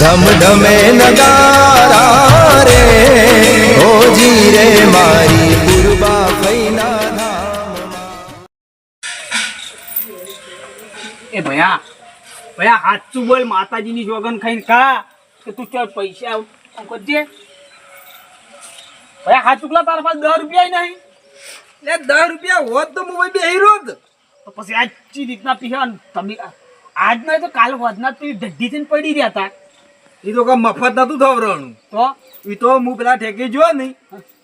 ધમ ધમે નગારા રે ઓજી રે મારી પૂર્વા ફૈના ધામમાં એ ભયા ભયા હાચું બોલ માતાજીની જોગન ખાઈને ખા કે તું ચાલ પૈસા કરજે ભયા હાચું કલા તારા પાસે 10 રૂપિયા નહીં એટલે 10 રૂપિયા હોત તો હું બેહી રોત તો પછી આજની રીતના પીવા તમે આજ નહીં તો કાલ વધના તું ઢઢી થઈને પડી રહ્યા હતા એ તો કઈ મફત નતું થવરાણું તો એ તો હું પેલા ઠેકે જો નહીં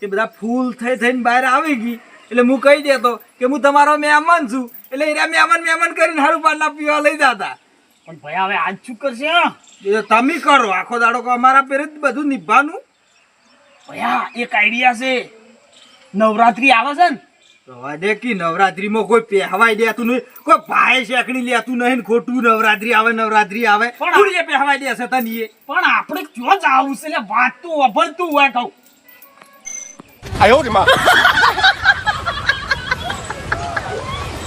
તે બધા ફૂલ થઈ થઈને બહાર આવી ગઈ એટલે હું કહી દેતો કે હું તમારો મહેમાન છું એટલે એના મહેમાન કરીને હારું પાટલા પીવા લઈ જતા પણ ભયા હવે આજ શું કરશે એ તો તમે કરો આખો દાડો કો અમારા પેરે જ બધું નિભાનું ભયા એક આઈડિયા છે નવરાત્રી આવે છે ને રવા દે કે નવરાત્રીમાં કોઈ પહેવાઈ દેતું નહીં કોઈ ભાઈ શેકડી લેતું નહીં ને ખોટું નવરાત્રી આવે પણ પૂરી પહેવાઈ દેશે તને પણ આપણે ક્યાં જ આવું છે એટલે વાત તો અભળતું હોય કહું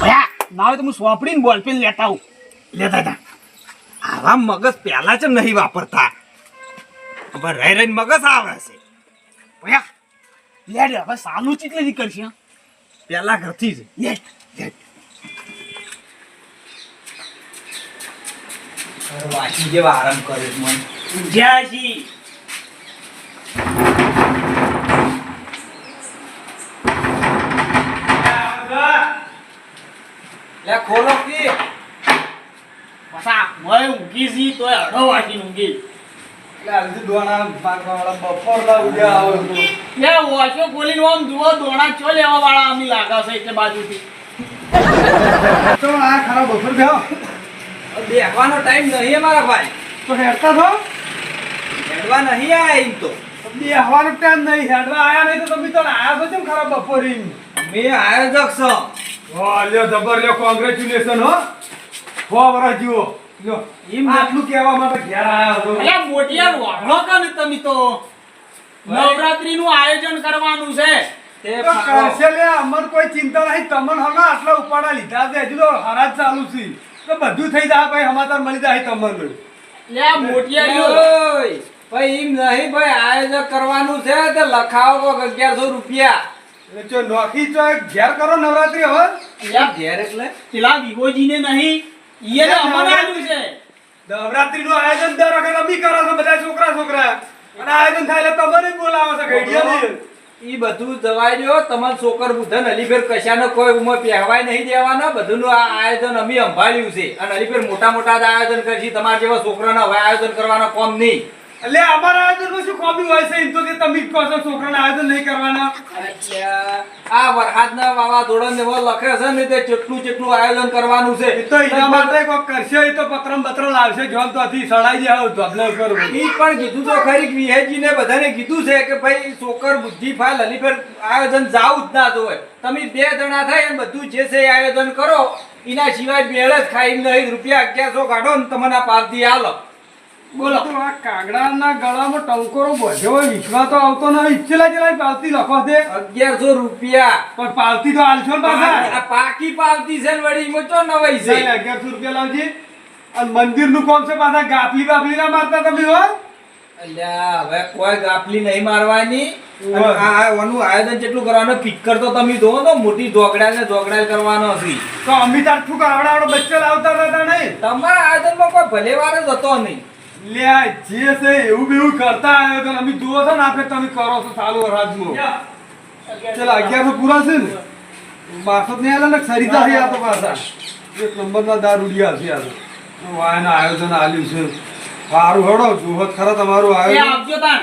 ભયા ના હોય તો હું સોંપડીને બોલપેન લેતા આવું લેતા હતા આવા મગજ પહેલા જ નહીં વાપરતા હવે રહી રહીને મગજ આવે છે ભયા લે હવે સાલું ચીટલી કરશે પહેલા ઘરથી જ વાંચી જેવા આરામ કરે મન જ્યાંથી લે ખોલો કી પસા મોય ઊંઘી છી તોય અડો વાગી ઊંઘી લે અલજી દોણા પાકવાવાળા બપોરના ઉડ્યા આવે તો લે વાચો બોલીને આમ જુઓ દોણા ચો લેવા વાળા અમી લાગા છે એટલે બાજુથી તો આ ખરા બપોર બેહો બેહવાનો ટાઈમ નહીં અમારા ભાઈ તો હેડતા થો હેડવા નહીં આયા એમ તો બેહવાનો ટાઈમ નહીં હેડવા આયા નહીં તો તમે તો આયા છો કેમ ખરા બપોરે મે આયોજક છો ઓ લ્યો જબર લ્યો કોંગ્રેચ્યુલેશન હો વરસ જુઓ લ્યો એમ આટલું કહેવા માટે ઘેર આયા છો અલ્યા મોટિયા વાળો કાને તમે તો નવરાત્રીનું આયોજન કરવાનું છે તે કરશે લે અમર કોઈ ચિંતા નહીં તમને હમણાં આટલા ઉપાડા લીધા છે હજુ તો હરાજ ચાલુ છે તો બધું થઈ જાય ભાઈ સમાચાર મળી જાય તમને લે મોટિયા ભાઈ એમ નહીં ભાઈ આયોજન કરવાનું છે તો લખાવો 1100 રૂપિયા એટલે જો નોખી તો ઘેર કરો નવરાત્રી હવે ઘેર એટલે પેલા વિગોજીને નહીં ઈને અમને આલ્યું છે નવરાત્રીનું આયોજન દર વખત અમી કરો છો બધા છોકરા અને આયોજન થાય એટલે તમને જ બોલાવો છો ઘડિયા ઈ બધું દવાઈ દો તમાર છોકર બુધન અલીફેર કશાનો કોઈ ઉમર પહેવાય નહીં દેવાના બધુંનું આ આયોજન અમે સંભાળ્યું છે અને અલીફેર મોટા આયોજન કરશી તમારા જેવા છોકરાના હવે આયોજન કરવાનો કોમ નહીં એટલે અમારા આયોજનમાં શું કોમી હોય છે એમ તો કે તમે કહો છો છોકરાના આયોજન નહીં કરવાના આ વરહાદના વાવાઝોડા ને લખે છે ને તે કેટલું આયોજન કરવાનું છે તો એના માટે કોઈ કરશે એ તો પત્રમ લાવશે જોન તો અથી સડાઈ જાય તો આપણે કરવું ઈ પણ કીધું તો ખરી વિહેજી ને બધાને કીધું છે કે ભાઈ છોકર બુદ્ધિ ફાલ અલીફેર આયોજન જાવું જ ના જોવે તમે 2 જણા થાય ને બધું જે છે આયોજન કરો એના સિવાય બેળ જ ખાઈ નહીં રૂપિયા 1100 કાઢો ને તમને પાલતી હાલો બોલો તો આ કાગડાના ગળામાં ટંકોરો બધો વિશ્વાસ તો આવતો નહીં ચેલા પાલતી લખો દે 1100 રૂપિયા પણ પાલતી તો આલશો ને પાછા આ પાકી પાલતી છે ને વળી મોચો નવાઈ છે 1100 રૂપિયા લાવજી અને મંદિરનું કોમ છે પાછા ગાફલી ના મારતા તમે હો અલ્યા હવે કોઈ ગાફલી નહીં મારવાની આ ઓનું આયોજન કેટલું કરવાનું ફિકર તો તમે જોવો તો મોટી જોગડાલ કરવાનો છે તો અમિતાભ શું આવડાવડો બચ્ચો લાવતા હતા નહીં તમારા આયોજનમાં કોઈ ભલેવાર જ હતો નહીં લે જે છે એવું બેવું કરતા આવ્યો તો અમે જુઓ છો ને આપણે તમે કરો છો ચાલુ રાજમાં ચાલ 1100 પૂરા છે ને માફત નહીં આલે ને ખરીદા છે આ તો પાછા એક નંબરના દારૂડિયા છે આ તો વાયના આયોજન આલ્યું છે સારું હડો જુઓ ખરા તમારું આયોજન આપજો તાન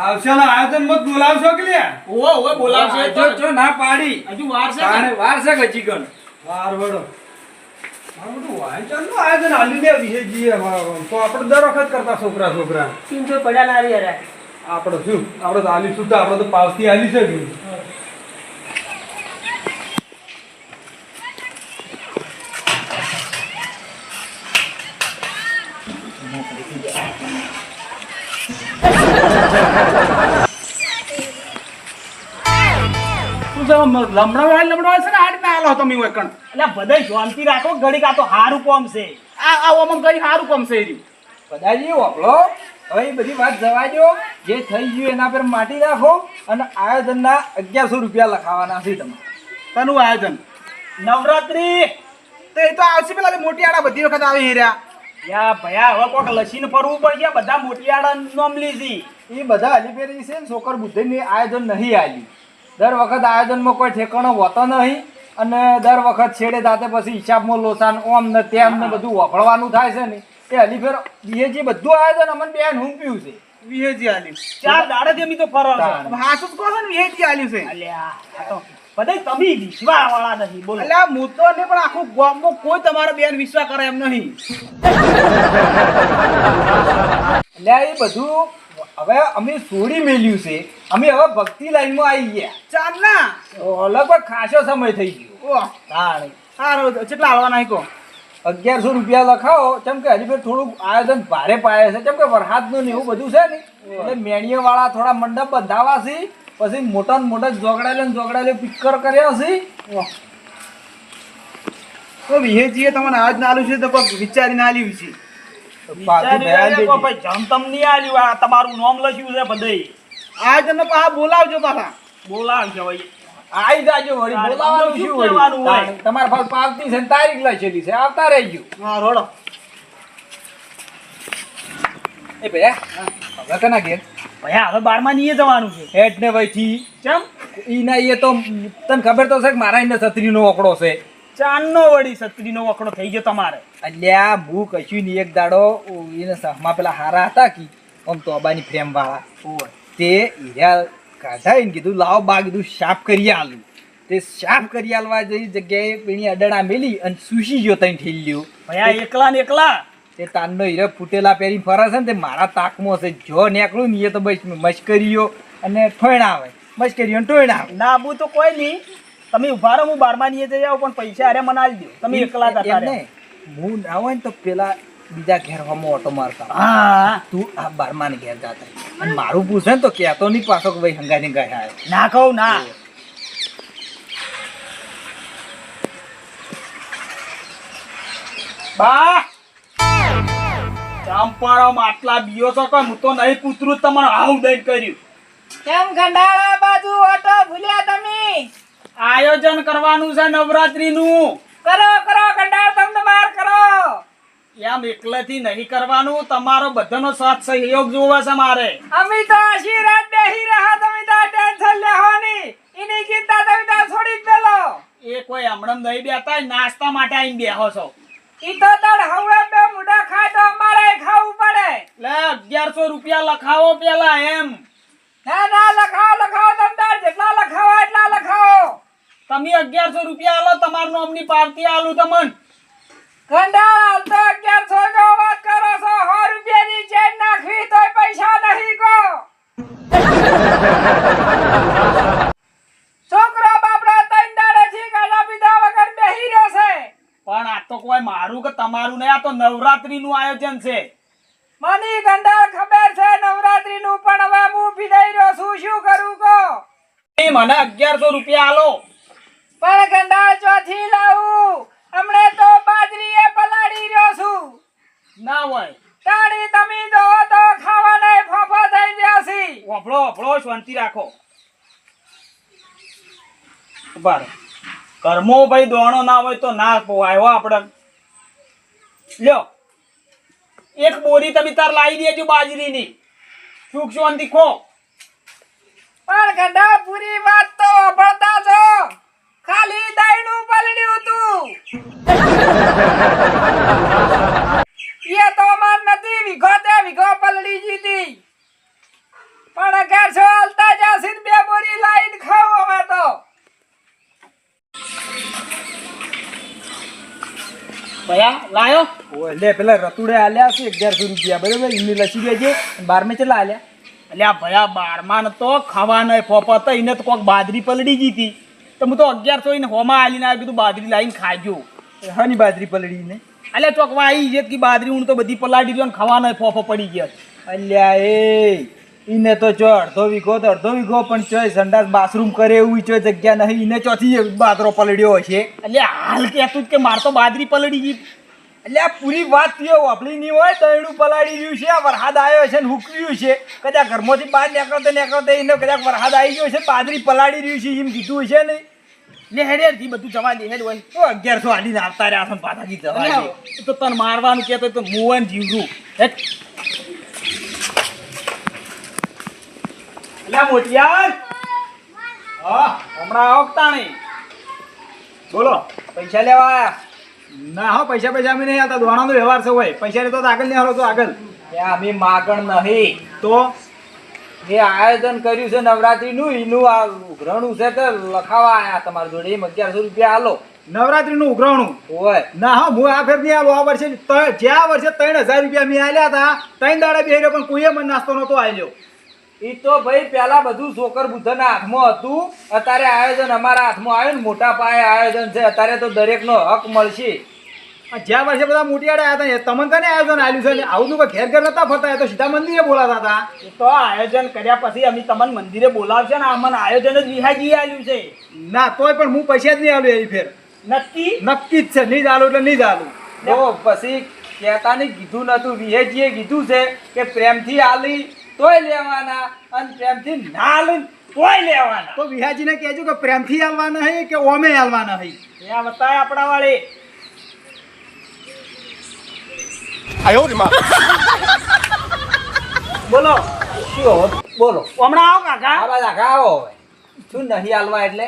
આવશે ને આયોજન મત બોલાવશો કે લે ઓવે બોલાવશે જો ના પાડી હજુ વાર છે ગજી ગણ સારું હડો આયોજન આલી લે વિહેજી તો આપણે દર વખત કરતા છોકરા 300 પડ્યા ના રે યાર આપણે શું આપણે તો આલી સુધા આપણે તો પાવતી આલી છે લમડા છે ને આડ ના આલો તમે એકણ એટલે બધા શાંતિ રાખો ઘડીક આ તો હારું કોમ છે આ ઓમ ઘડી હારું કોમ છે બધાજી વાપરો હવે એ બધી વાત જવા દો. જે થઈ ગયું એના પર માટી રાખો અને આયોજનના 1100 રૂપિયા લખાવાના છે તમે. તનું આયોજન નવરાત્રી તો એ તો આવશે પેલા મોટી આડા બધી વખત આવી હીર્યા. યા ભયા હવે કોક લસીને ફરવું પડશે. બધા મોટિયાળા નામ લીધી એ બધા હલીફેરી છે ને છોકર બુદ્ધિની આયોજન નહીં આલી. દર વખત આયોજનમાં કોઈ ઠેકાણો હોતો નહીં અને દર વખત છેડે દાતે પછી હિસાબમાં લોસાન ઓમ ને તેમ ને બધું વફળવાનું થાય છે ને એ હલીફેર જે બધું આયોજન અમને બેન હુંપ્યું છે. વિહેજી આલ્યું 4 દાડેથી અમે તો ફરો છો. હાસું જ કહો છો ને વિહેજી આલ્યું છે. અલ્યા આ તો બધાય તમે વિશ્વા વાળા નથી બોલો. એટલે હું તો નહીં પણ આખું ગામમાં કોઈ તમારો બેન વિશ્વાસ કરે એમ નહીં. એટલે એ બધું હવે અમે છોડી મેલ્યું છે. અમે હવે ભક્તિ લાઈનમાં આવી ગયા. ચાલ ના લગભગ ખાસો સમય થઈ ગયો. ઓહ તાણે સારું કેટલા આવવાના કહો. 1100 રૂપિયા લખાવો. કેમ કે હજી ફેર થોડુંક આયોજન ભારે પાડે છે. કેમ કે વરસાદનું ને એવું બધું છે ને એટલે મેણીએ વાળા થોડા મંડપ બંધાવા છે. પછી મોટા ને મોટા જોગડાલે પિક્કર કર્યા છે. તો વિહેજીએ તમને આજ ના આલ્યું છે તો કોક વિચારીને આલ્યું છે. તમારું નામ લખ્યું છે બધે. આજ તમે પાછા બોલાવજો પાછા. બોલાવજો આઈ જાજો વળી. બોલાવાનું શું કહેવાનું હોય? વળી? તમારા પાસે પાવતી છે ને તારીખ લખેલી છે. આવતા રહેજો. હા રોડો. એ ભૈયા હવે કના ઘેર ભયા હવે 12માં નીએ જવાનું છે. હેડ ને વહીથી ચમ ઈના એ તો તને ખબર તો છે કે મારા એને છત્રીનો ઓકડો છે. ચાંદનો વળી છત્રીનો વકડો થઈ ગયો તમારે. અલ્યા હું કશું નહીં. એક દાડો એને સહમાં પેલા હારા હતા કે આમ તો અબાની ફ્રેમ વાળા તે હીરા કાઢા એને કીધું લાવો બા કીધું સાફ કરી આલું. તે સાફ કરી આલવા જઈ જગ્યાએ પેણી અડડા મેલી અને સુશી ગયો તઈ ઠેલ્યું. ભયા એકલા ને એકલા તે તાનનો હીરો ફૂટેલા પહેરી ફરે છે ને તે મારા તાકમાં છે. જો નીકળું ને એ તો બસ મશ્કરીઓ અને ઠોયણા આવે. મશ્કરીઓ ઠોયણા આવે. ના આબુ તો કોઈ નહીં. તમે ઉભા રહો હું 12માં નીએ જઈ આવું પણ પૈસા અરે મને આલી દો. તમે એકલા જતા એમ રહો. નહીં. હું ના હોય ને તો પેલા બીજા ઘેર હમો ઓટો મારતા. હા તું આ 12માં ને ઘેર જાતા અને મારું પૂછે ને તો કહેતો નહીં પાછો કે ભાઈ હંગાને ગયા. ના કહું ના. બા ચાંપાળા માટલા બીયો છો કે હું તો નહીં કૂતરું તમને આવું દઈ કર્યું. કેમ ગંડાળા બાજુ ઓટો ભૂલ્યા તમે? આયોજન કરવાનું છે નવરાત્રીનું. કરો કરો ગંડાળ તમને બહાર કરો. એમ એકલેથી નહીં કરવાનું. તમારો બધાનો સાથ સહયોગ જોવે છે મારે. અમે તો આશીર્વાદ બેહી રહ્યા. તમે તો ટેન્શન લેવાની એની ચિંતા તમે તો છોડી જ પેલો. એ કોઈ હમણાં નહીં બેતા નાસ્તા માટે આવીને બેહો છો. ઈ તો તડ હવે બે મુઢા ખાય તો અમારે ખાવું પડે. લે 1100 રૂપિયા લખાવો પેલા એમ. ના ના લખાવો લખાવો તમે તાર જેટલા લખાવો એટલા લખાવો. તમે 1100 રૂપિયા આલો તમારું નામની પાવતી આલું તમને. ગંડાળ તો 1100 નો વાત કરો છો. 100 રૂપિયાની ચેન નાખવી તોય પૈસા નહીં કો. છોકરો બાપડો ત્રણ દાડેથી ગાડા પીધા વગર બેહી રહ્યો છે. પણ આ તો કોઈ મારું કે તમારું નહીં. આ તો નવરાત્રીનું આયોજન છે. મને ગંડાળ ખબર છે નવરાત્રીનું પણ હવે હું પીડાઈ રહ્યો છું. શું કરું કો? એ મને 1100 રૂપિયા આલો. પણ ગંડાળ ચોથી લાવું? હમણે તો બાજરીએ પલાળી રહ્યો છું. ના હોય તાણી તમે જો તો ખાવાના ફોફો થઈ ગયા છે. વફળો વફળો શાંતિ રાખો. ઉભા રહો. કર્મો ભાઈ દોણો ના હોય તો ના પોવાય હો આપણે. લ્યો એક બોરી તમે તાર લાવી દેજો બાજરીની. સુખ શાંતિ ખો. પણ ગંડાળ પૂરી વાત તો ભળતા છો. ખાલી દહીંનું પલળ્યું હતું. એ તો માર નથી વીઘો તે વીઘો પલળી જીતી. પણ ઘર છો હાલતા જાસી બે બોરી લાઈન ખાવ હવે તો. ભયા લાયો. એટલે પેલા રતુડે આલ્યા છે 1100 રૂપિયા બરોબર. એમને લસી દેજે. 12 કેટલા આલ્યા? એટલે આ ભયા 12માં તો ખાવાના ફોફા હતા. એને તો કોક બાજરી પલળી જીતી તો હું તો 1100 એને હોમાં આલીને આવ્યું કીધું બાજરી લાવીને ખાજો. હની બાજરી પલળી ને એટલે ચોકવા આવી છે કે બાજરી હું તો બધી પલાળી ગયો ને ખાવાના ફોફો પડી ગયા. અલ્યા એ ઈને તો ચો અડધો વીઘો તો અડધો વીઘો પણ ચોય સંડાસ બાથરૂમ કરે એવું ચોય જગ્યા નહીં. ઈને ચોથી બાજરો પલળ્યો હશે. એટલે હાલ કહેતું કે માર તો બાજરી પલળી ગઈ. એટલે આ પૂરી વાત થયો વાપરી નહીં હોય દહીણું પલાળી રહ્યું છે આ વરસાદ આવ્યો છે ને હુકવ્યું છે કદાચ ઘરમાંથી બહાર નીકળતા એને કદાચ વરસાદ આવી ગયો છે બાજરી પલાળી રહ્યું છે એમ કીધું છે ને લે હેડેરથી બધું જવા દે હેડ હોય તો 1100 આડીને આવતા રહ્યા છે પાછાથી જવા દે તો તને મારવાનું કહેતો તો મુવન જીવરું હેટ એટલે મોટિયાર હા હમણાં આવતા નહીં બોલો પૈસા લેવા આયા ના હો પૈસા અમે નહીં આવતા દોણાનો વ્યવહાર છે હોય પૈસા લેતો આગળ નહીં હાલો તો આગળ અમે માગણ નહીં તો એ આયોજન કર્યું છે નવરાત્રીનું એનું આ ઉઘરાણું છે તો લખાવા આયા તમારી જોડે એમ 1100 રૂપિયા હાલો નવરાત્રીનું ઉઘરાણું હોય ના હા હું આ ફેર નહીં આલો આ વર્ષે જ્યાં વર્ષે 3000 રૂપિયા મેં આલ્યા હતા 3 દાડા બેહ્યો પણ કોઈએ મને નાસ્તો નતો આલ્યો ઈ તો ભાઈ પેલા બધું સોકર બુદ્ધના હાથમાં હતું અત્યારે આયોજન અમારા હાથમાં આવ્યું ને મોટા પાયે આયોજન છે અત્યારે તો દરેકનો હક મળશે જ્યાં વર્ષે બધા મોટિયાડા આવ્યા હતા તમને કને આયોજન આવ્યું છે આવું તો ઘેર ઘેર નતા ફરતા તો સીધા મંદિરે બોલાતા હતા એ તો આયોજન કર્યા પછી અમે તમને મંદિરે બોલાવશે ને અમને આયોજન જ વિહાજી આવ્યું છે ના તોય પણ હું પૈસા જ નહીં આલું એવી ફેર નક્કી જ છે નહીં જ આલું એટલે નહીં જ આલું તો પછી કહેતા નહીં કીધું નતું વિહેજીએ કીધું છે કે પ્રેમથી આલી તોય લેવાના અને પ્રેમથી ના આલી તોય લેવાના તો વિહાજીને કહેજો કે પ્રેમથી આલવાના હે કે ઓમે આલવાના હે ત્યાં બતાય આપણા વાળી બોલો શું બોલો હમણાં આવો કાકા આવા કાકા આવો શું નહીં હાલવા એટલે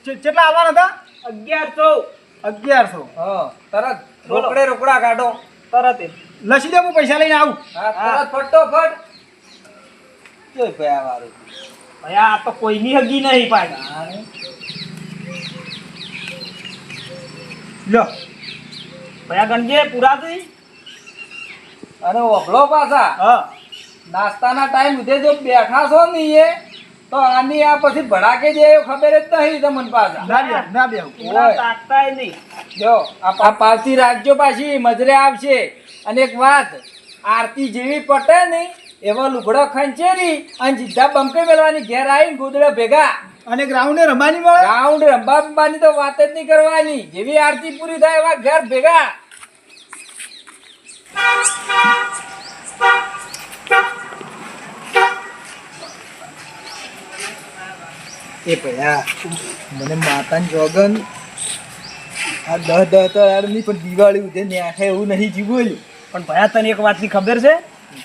કેટલા આવવાના હતા 1100 હા તરત રોકડા કાઢો તરત લસી દે હું પૈસા લઈને આવું હા તરત ફટોફટ જોઈ ભયા વાળું ભયા આ તો કોઈની હગી નહીં પાડી લો ભયા ગણજે પૂરા થઈ અને ઓભળો પાછા હા નાસ્તાના ટાઈમ સુધી જો બેઠા છો ને એ તો આની આ પછી ભડાકે જે ખબર જ નહીં તમને પાછા ના બેહું તાકતાય નહીં જો આ પાવતી રાખજો પાછી મજરે આવશે અને એક વાત આરતી જેવી પટે ને એવા લુગડો ખંચેરી અને સીધા બંકે મેળવાની ઘેર આવીને ગોદડા ભેગા અને ગ્રાઉન્ડે રમવાની મળે ગ્રાઉન્ડ રમવાની તો વાત જ નહીં કરવાની જેવી આરતી પૂરી થાય એવા ઘેર ભેગા એ ભયા મને માતાની જોગન આ 10 તો યાર નહીં પણ દિવાળી ઉધે ન્યાખે એવું નહીં જીવ્યું પણ ભયા તને એક વાતની ખબર છે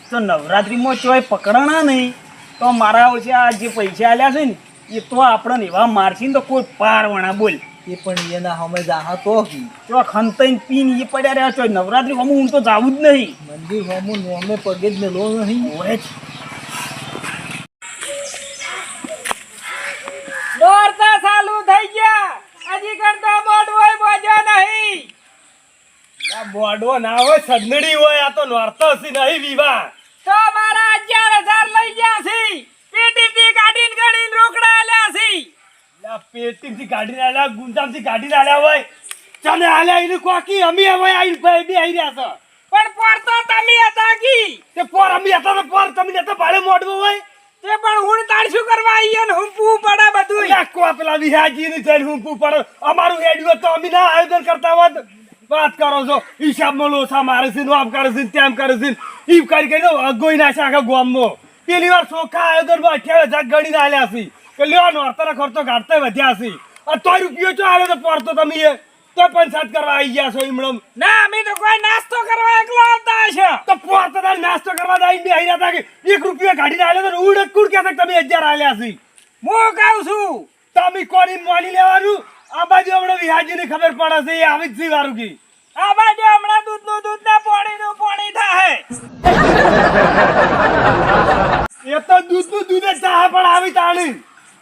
તો નવરાત્રિમાં ચોય પકડાણા નહીં તો મારા ઓછે આ જે પૈસા આલ્યા છે ને એ તો આપણને એવા મારશે ને તો કોઈ પાર વણા બોલ એ પણ એના હમે જાહા તો જો ખંતઈન પીન એ પડ્યા રહ્યા ચોય નવરાત્રી હમું હું તો જાવું જ નહીં મંદિર હમું નોમે પગે જ મેલો નહીં હોય જ દોરતા ચાલુ થઈ ગયા હજી કરતો બોડવો બોજો નહીં આ બોડવો ના હોય સદનડી હોય આ તો નોરતો સી નહીં વિવાહ તો મારા 11000 લઈ ગયા છે પેટીથી કાઢીને ગણીને રોકડા આલ્યા છે લા પેટીથી કાઢીને આલ્યા ગુંજામથી કાઢીને આલ્યા હોય ચાલે આલ્યા ઈને કોકી અમે હવે આઈ ભાઈ બે આઈ રહ્યા છે પણ પોર તો તમે હતા કી તે પોર અમે હતા તો પોર તમે નતો ભાડે મોડવો હોય તે પણ હું તાર શું કરવા આઈ ને હુંપુ પડે બધું યાકો પેલા વિહાજી ની જઈને હુંપુ પડે અમારું હેડ્યો તો અમે ના આયોજન કરતા હોત વાત કરો છો હિસાબમાં લોસા મારે છે આમ કરે છે તેમ કરે છે ઈ કરી કરીને અગોઈ નાશે આખા ગામમાં પેલી વાર ચોખા આયોજનમાં 28,000 ગણીને આલ્યા છે કે લ્યો નોરતાના ખર્ચો કાઢતા વધ્યા છે આ તો રૂપિયો ચો આલે તો પડતો તમે તો પંચાયત કરવા આવી ગયા છો ઈમણમ ના અમે તો કોઈ નાસ્તો કરવા એકલો આવતા હશે તો પડતો તાર નાસ્તો કરવા દઈ બે આઈ હતા કે 1 રૂપિયો કાઢીને આલ્યો તો ઉડ કુડ કે તમે 1000 આલ્યા છે હું કહું છું તમે કોની મોની લેવાનું આ બાજુ હમણાં વિહાજીની ખબર પડે છે એ આવી જ છે વારું કી આ બાજુ હમણાં દૂધનું દૂધ ને પાણીનું પાણી થાય એ તો દૂધનું દૂધ જ થાય પણ આવી તાણી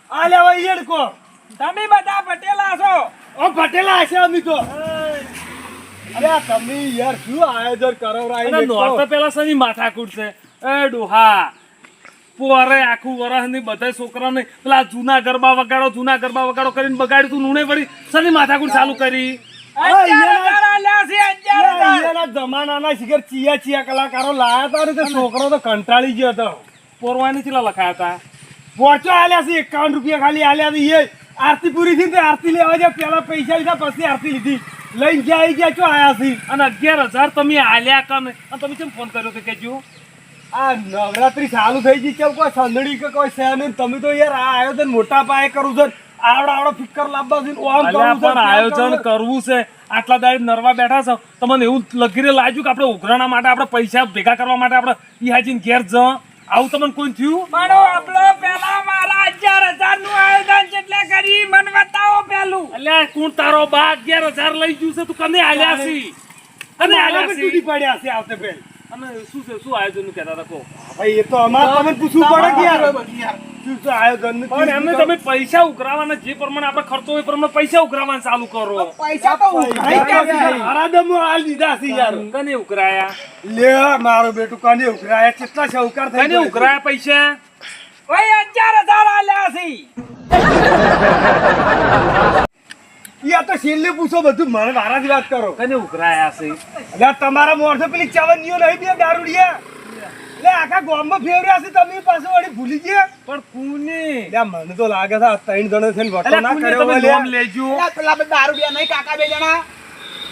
આ લેવા ઈડ કો તમે બધા પટેલા છો ઓ પટેલા છે અમે તો અરે તમે યાર શું આયોજન કરો રાઈ નોરતા પેલા સની માથાકૂટ છે એ ડોહા પોરે આખું વરસ ની બધા છોકરાને પેલા જૂના ગરબા વગાડો કરીને બગાડ્યું તું નુણે વળી સની માથાકૂટ ચાલુ કરી જમાનાના શિખર ચિયા કલાકારો લાયા હતા ને તે છોકરો તો કંટાળી ગયો હતો પોરવાની ચેલા લખાયા હતા પોચો આલ્યા છે 51 રૂપિયા ખાલી આલ્યા છે એ આરતી પૂરી થઈ આરતી લેવા જાય પેલા પૈસા લીધા પછી આરતી લીધી લઈને ગયા ગયા ચો આયા છી અને 11,000 તમે આલ્યા કને અને તમે કેમ ફોન કર્યો કે કેજો આ નવરાત્રી ચાલુ થઈ ગઈ કેમ કોઈ સંદડી કે કોઈ છે નહીં તમે તો યાર આ આયોજન મોટા પાયે કરું છો આવડો ફિકર લાવવા છે ઓમ અલ્યા કરું પણ આયોજન કરવું છે આટલા દાડે નરવા બેઠા છો તમને એવું લગીરે લાગ્યું કે આપણે ઉઘરાણા માટે આપણે પૈસા ભેગા કરવા માટે આપણે ઈહાજીને ઘેર જ આવું તમને કોઈ થયું મારો આપણો પેલા મારા 11,000 નું આયોજન કેટલે કરી મન બતાવો પેલું. અલ્યા કોણ તારો બા 11,000 લઈ ગયું છે તું કને આલ્યા છી અને આલ્યા તૂટી છી પડ્યા છે આવતે પેલ અને શું છે શું આયોજન નું કહેતા હતા કહો ભાઈ એ તો અમારે તમે પૂછવું પડે કે યાર શું છે આયોજન પણ એમને તમે પૈસા ઉઘરાવાના જે પ્રમાણે આપણે ખર્ચો હોય એ પ્રમાણે પૈસા ઉઘરાવાના ચાલુ કરો પૈસા તો ઉઘરાઈ ગયા છે. આરાદમો હાલ દીધા છે યાર કને ઉઘરાયા લે મારો બેટું કાને ઉઘરાયા કેટલા શાહુકાર થઈ કને ઉઘરાયા પૈસા ઓય 11,000 આલ્યા છી. યા તો છેલ્લે પૂછો બધું મને મારાથી વાત કરો કને ઉઘરાયા છે અલ્યા તમારા મોરસો પેલી ચવનીઓ નહીં બે દારૂડિયા લે આખા ગામમાં ફેરવ્યા છે તમે પાછો વળી ભૂલી ગયા પણ કોને લ્યા મને તો લાગે છે આ ત્રણ જણો છે ને વટો અલ્યા ના કોને કર્યો તમે હોય નામ લ્યા. લેજો અલ્યા પેલા બધા દારૂડિયા નહીં કાકા બે જણા.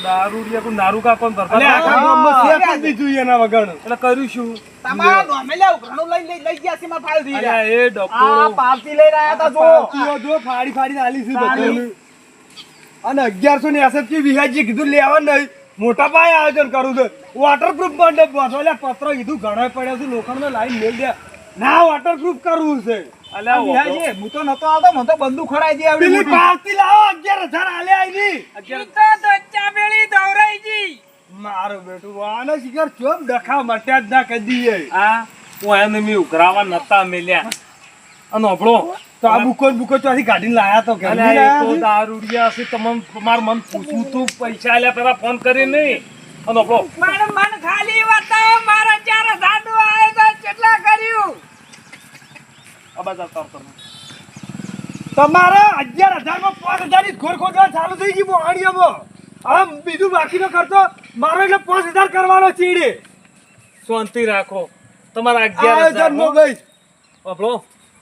દારૂડિયા કોઈ નારુકા કોણ અલ્યા ભરતા આખા ગામમાં છે પણ બીજું એના વગર એટલે કર્યું શું તમારા નોમે લ્યા ઉઘરાણું લઈ ગયા છે મારા ફાઇલ થી અલ્યા એ આ ડફોડો પાર્ટી લઈને આયા તા જો. પાર્ટીઓ જો ફાડી ફાડીને આલી છે બધાને. અને 1169 થી વિહાજી કીધું લેવા નહીં મોટા પાયે આયોજન કરું છે વોટરપ્રૂફ મંડપ બાંધો એટલે પત્ર કીધું ઘણા પડ્યા છે લોખંડનો લાઈન મેલ દે ના વોટરપ્રૂફ કરવું છે અલ્યા વિહાજી, હું તો નતો આવતો મને તો બંદૂક ખડાઈ દે આવડી પેલી મોટી. પાર્ટી લાવો 11,000 આલે આઈની ઈ તો દચ્ચા બેળી દવરાઈ જી. મારો બેટું આને શિખર ચોમ ડખા મટ્યા જ ના કરી દઈએ આ હું એને મેં ઉઘરાવા નતા મેલ્યા અને અભળો તો આ બુકો ચોથી કાઢીને લાયા તો ઘરની અલ્યા એ લાયા તો છે. દારૂડિયા છે તમાર મન પૂછવું તું પૈસા આલ્યા પેલા ફોન કરી નહીં અને અભળો મારું મન ખાલી બતાવો મારા 4,000 નું આયોજન કેટલા કર્યું. આ બાજુ આવતા આવતા. તમારા 11,000 માં 5,000 ની ઘોર ખોદવા ચાલુ થઈ ગઈ મોહાણીયામાં હવે બીજું બાકીનો ખર્ચો મારો એટલે 5,000 કરવાનો ચીડે શાંતિ રાખો તમારા આયોજનમાં 11,000 ગઈ અભળો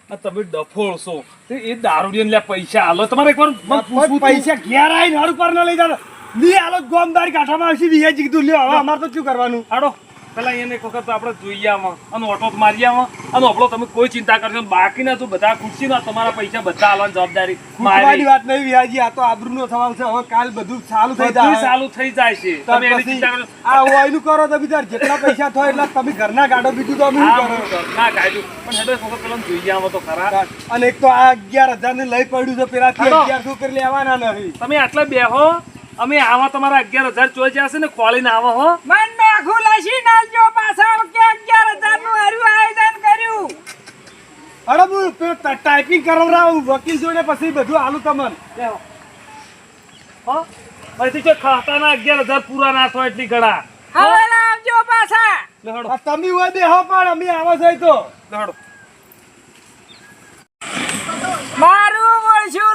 આ તમે ડફોળ છો તે એ દારૂડિયાને લ્યા પૈસા આલો તમારે એકવાર મને પૂછવું તું. પૈસા ઘેર આવીને હર ઉપર ન લઈ જતા લી આલો ગોમદારી કાઢવામાં આવશે વિહાજી કીધું લ્યો હવે અમારે તો શું કરવાનું હાડો પેલા એને એક વખત આપણે જોઈ આવા અને ઓટો મારી આવા અને આપણો તમે કોઈ ચિંતા કરશો નહીં. બાકીના તો બધા ખુરશીના તમારા પૈસા બધા આલવાની જવાબદારી મારી મારી વાત નહીં વિહાજી આ તો આબરૂનો સવાલ છે હવે કાલ બધું ચાલુ થઈ બધું જાય ચાલુ થઈ જાય છે તાર તમે એની પછી ચિંતા કરશો આ ઓયનું કરો તો બીજા જેટલા પૈસા થાય એટલા તમે ઘરના ગાડો બીજું તો અમે શું કરો ના કાઢ્યું પણ હેડો એક વખત પેલા જોઈ આવો તો ખરા અને એક તો આ 11,000 ને લઈ પડ્યું છે પેલા હાલો. 1100 કરી લેવાના નહીં તમે આટલા બેહો અમે આવા તમારા 11,000 ચોઈ જશે ને ખોલીને આવો હો મન નાખું લસી નાલજો પાછા કે 11,000 નું હારું આયોજન કર્યું. અરે હું ટાઈપિંગ કરાવરાવું વકીલ જોડે પછી બધું આલું તમને હો પછી જો ખાતાના 11,000 પૂરા ના થાય એટલી ગળા હવે લાવજો પાછા. લે હડો આ તમે હોય બેહો પણ અમે આવા છે તો લે હડો મારું મળશું